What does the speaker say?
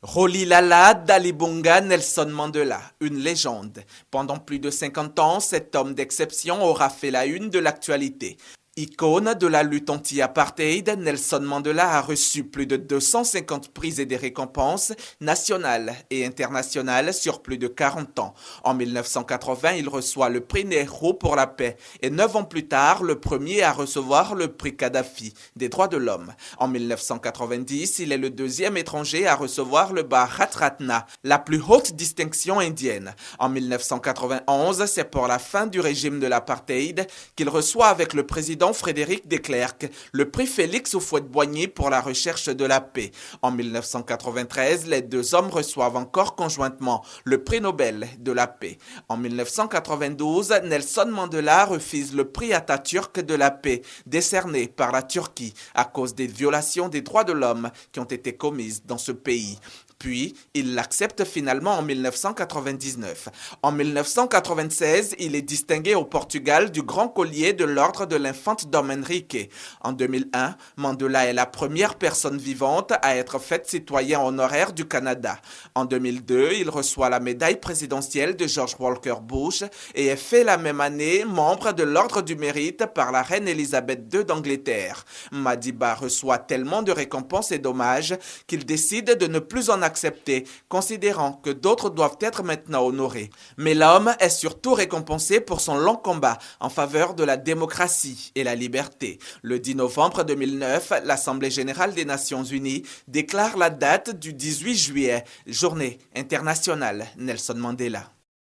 Rolihlahla Dalibunga Nelson Mandela, une légende. Pendant plus de 50 ans, cet homme d'exception aura fait la une de l'actualité. Icône de la lutte anti-apartheid, Nelson Mandela a reçu plus de 250 prix et des récompenses nationales et internationales sur plus de 40 ans. En 1980, il reçoit le prix Nehru pour la paix et 9 ans plus tard, le premier à recevoir le prix Kadhafi des droits de l'homme. En 1990, il est le deuxième étranger à recevoir le Bharat Ratna, la plus haute distinction indienne. En 1991, c'est pour la fin du régime de l'apartheid qu'il reçoit avec le président Frédéric de Klerk le prix Félix Houphouët-Boigny pour la recherche de la paix. En 1993, les deux hommes reçoivent encore conjointement le prix Nobel de la paix. En 1992, Nelson Mandela refuse le prix Atatürk de la paix décerné par la Turquie à cause des violations des droits de l'homme qui ont été commises dans ce pays. Puis, il l'accepte finalement en 1999. En 1996, il est distingué au Portugal du Grand Collier de l'Ordre de l'Infante Dom Henrique. En 2001, Mandela est la première personne vivante à être faite citoyen honoraire du Canada. En 2002, il reçoit la médaille présidentielle de George Walker Bush et est fait la même année membre de l'Ordre du Mérite par la reine Elisabeth II d'Angleterre. Madiba reçoit tellement de récompenses et d'hommages qu'il décide de ne plus en accepté, considérant que d'autres doivent être maintenant honorés. Mais l'homme est surtout récompensé pour son long combat en faveur de la démocratie et la liberté. Le 10 novembre 2009, l'Assemblée générale des Nations unies déclare la date du 18 juillet, journée internationale Nelson Mandela.